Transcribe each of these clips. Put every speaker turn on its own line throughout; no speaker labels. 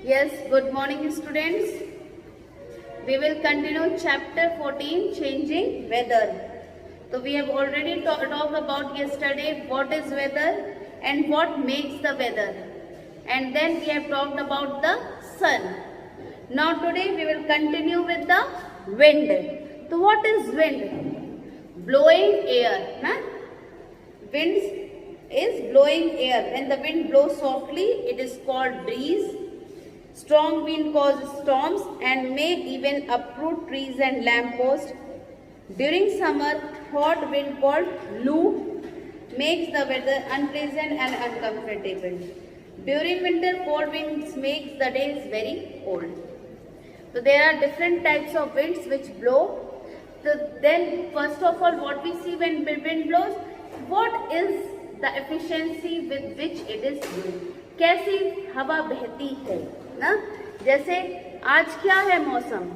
Yes, good morning students. We will continue chapter 14, changing weather. So we have already talked about yesterday what is weather and what makes the weather. And then we have talked about the sun. Now today we will continue with the wind. So what is wind? Blowing air. Huh? Wind is blowing air. When the wind blows softly, it is called breeze. Strong wind causes storms and may even uproot trees and lampposts. During summer, hot wind called loo makes the weather unpleasant and uncomfortable. During winter, cold winds makes the days very cold. So there are different types of winds which blow. So then first of all, what we see when wind blows, what is the efficiency with which it is blowing? कैसी हवा बहती है ना? जैसे आज क्या है मौसम?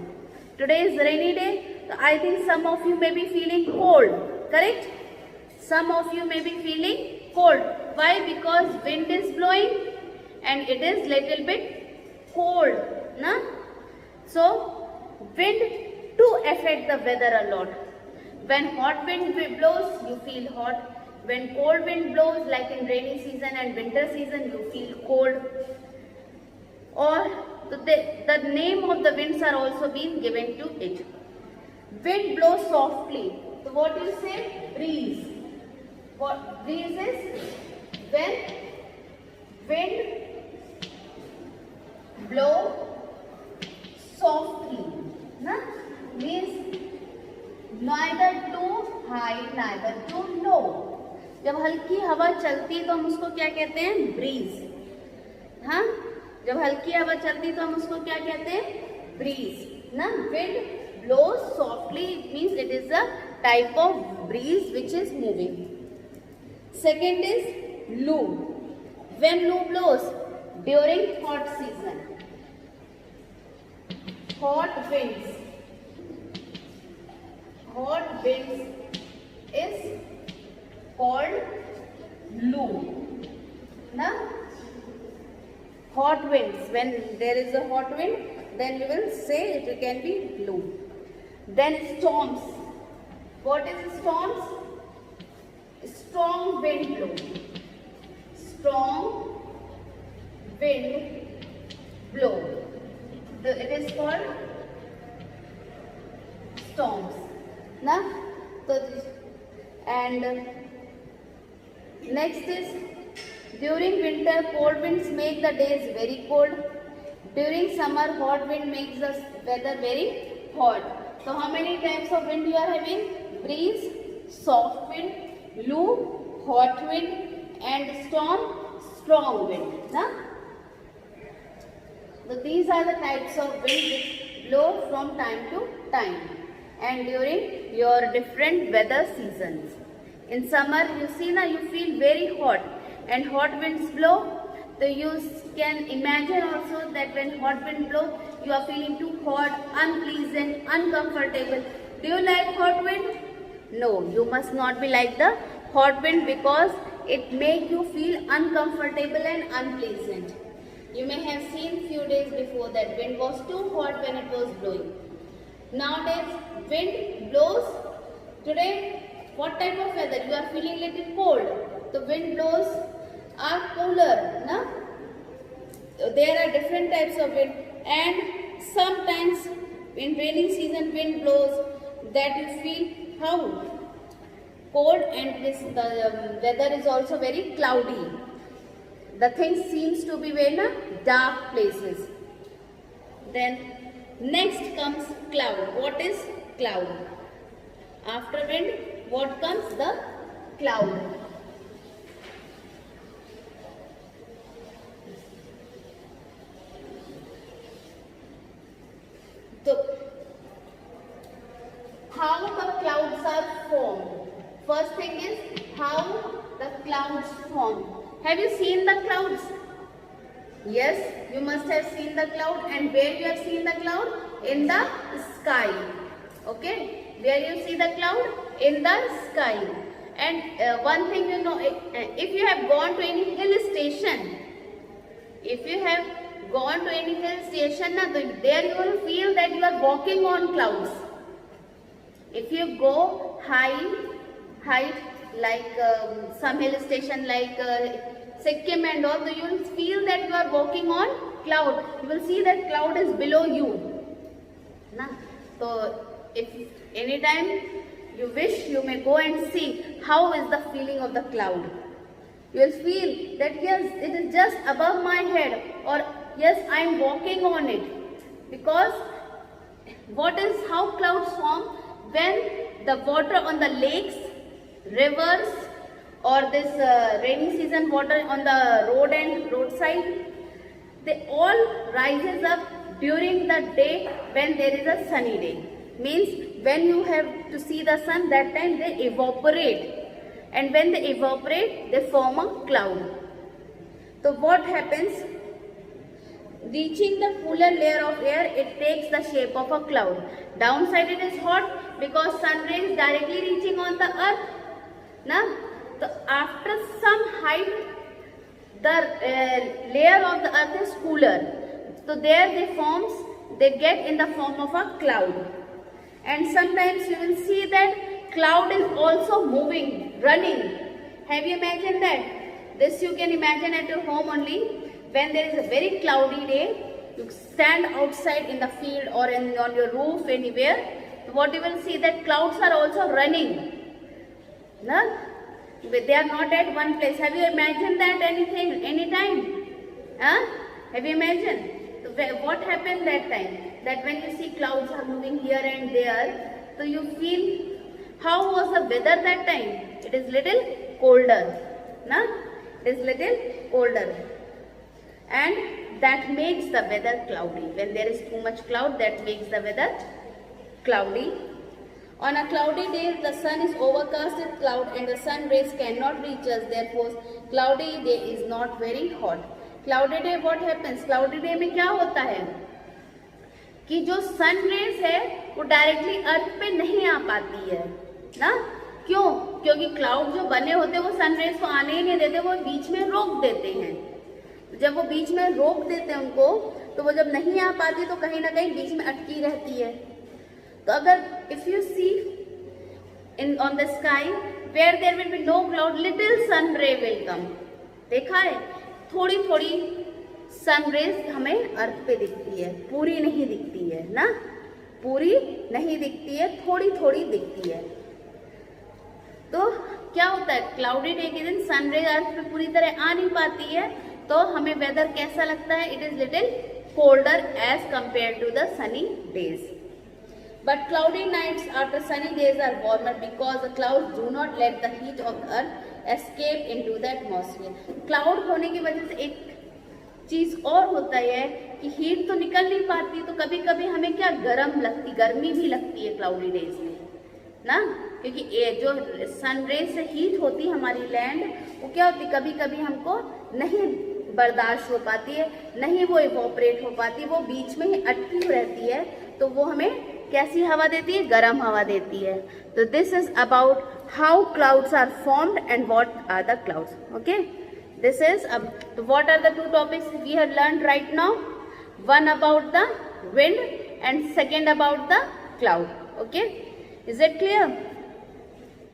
Today is rainy day. So I think some of you may be feeling cold. Correct? Some of you may be feeling cold. Why? Because wind is blowing and it is little bit cold. Na? So wind do affect the weather a lot. When hot wind blows, you feel hot. When cold wind blows, like in rainy season and winter season, you feel cold. Or the name of the winds are also being given to it. Wind blows softly. So what do you say? Breeze. What breeze is? When wind blow softly. Na? Means neither too high, neither too low. जब हल्की हवा चलती है तो हम उसको क्या कहते हैं? ब्रीज. हाँ, जब हल्की हवा चलती तो हम उसको क्या कहते हैं? ब्रीज. ना, wind blows softly, it means it is a type of breeze which is moving. Second is loo. When loo blows? During hot season. Hot winds. Hot winds is called loo. Now, hot winds. When there is a hot wind, then we will say it can be loo. Then storms. What is storms? Strong wind blow. Strong wind blow. It is called storms. Now, and next is during winter, cold winds make the days very cold. During summer, hot wind makes the weather very hot. So how many types of wind you are having? Breeze, soft wind, loo, hot wind, and storm, strong wind. Na? So these are the types of wind which blow from time to time and during your different weather seasons. In summer, you see na, you feel very hot and hot winds blow. So you can imagine also that when hot wind blow, you are feeling too hot, unpleasant, uncomfortable. Do you like hot wind? No, you must not be like the hot wind because it makes you feel uncomfortable and unpleasant. You may have seen few days before that wind was too hot when it was blowing. Nowadays, wind blows. Today, what type of weather? You are feeling little cold. The wind blows are cooler. Na? There are different types of wind, and sometimes in rainy season wind blows that you feel how cold, and the weather is also very cloudy. The thing seems to be in dark places. Then next comes cloud. What is cloud? After wind, what comes? The cloud. So, how the clouds are formed? First thing is how the clouds form. Have you seen the clouds? Yes, you must have seen the cloud. And where you have seen the cloud? In the sky. Okay, where you see the cloud? In the sky. And one thing you know, if you have gone to any hill station, if you have gone to any hill station, na, there you will feel that you are walking on clouds. If you go high like some hill station like Sikkim and all, so you will feel that you are walking on cloud. You will see that cloud is below you. Na? So if anytime you wish, you may go and see how is the feeling of the cloud. You will feel that yes, it is just above my head, or yes, I am walking on it. Because how clouds form? When the water on the lakes, rivers, or this rainy season water on the road and roadside, they all rises up during the day when there is a sunny day. Means when you have to see the sun, that time they evaporate. And when they evaporate, they form a cloud. So what happens? Reaching the cooler layer of air, it takes the shape of a cloud. Downside it is hot because sun rays directly reaching on the earth. Na? So after some height, the layer of the earth is cooler. So there they get in the form of a cloud. And sometimes you will see that cloud is also moving, running. Have you imagined that? This you can imagine at your home only. When there is a very cloudy day, you stand outside in the field or on your roof anywhere. What you will see that clouds are also running. No? They are not at one place. Have you imagined that anytime? Huh? Have you imagined? So what happened that time? That when you see clouds are moving here and there, so you feel, how was the weather that time? It is little colder. Na? It is little colder. And that makes the weather cloudy. When there is too much cloud, that makes the weather cloudy. On a cloudy day, the sun is overcast with cloud and the sun rays cannot reach us. Therefore, cloudy day is not very hot. Cloudy day, what happens? Cloudy day में क्या होता है कि जो sun rays है वो directly अर्थ पे नहीं आ पाती है ना. क्यों? क्योंकि क्लाउड जो बने होते हैं वो सन रेज को आने ही नहीं देते, वो बीच में रोक देते हैं. जब वो बीच में रोक देते हैं उनको, तो वो जब नहीं आ पाती तो कहीं ना कहीं बीच में अटकी रहती है. तो अगर if you see in on the sky where there will be no cloud, little sun ray will कम. देखा है, थोड़ी थोड़ी सन रेज हमें अर्थ पे दिखती है, पूरी नहीं दिखती है ना, पूरी नहीं दिखती है, थोड़ी थोड़ी दिखती है. तो क्या होता है, क्लाउडी डे के दिन सन रेज अर्थ पे पूरी तरह आ नहीं पाती है, तो हमें वेदर कैसा लगता है? It is little colder as compare to the sunny days. But cloudy nights after sunny days are warmer because the clouds do not let the heat of the earth escape into the atmosphere. Cloud होने की वजह से एक चीज और होता है कि हीट तो निकल नहीं पाती, तो कभी कभी हमें क्या गर्मी भी लगती है क्लाउडी डेज में ना, क्योंकि ये जो सन रेज से हीट होती है हमारी लैंड, वो क्या होती, कभी कभी हमको नहीं बर्दाश्त हो पाती है, नहीं वो इवोपरेट हो पाती, वो बीच में ही अटकी रहती है, तो वो हमें कैसी हवा देती है? गर्म हवा देती है. तो this is about how clouds are formed and what are the clouds. Okay, this is what are the two topics we have learned right now. One about the wind and second about the cloud. Okay, is it clear?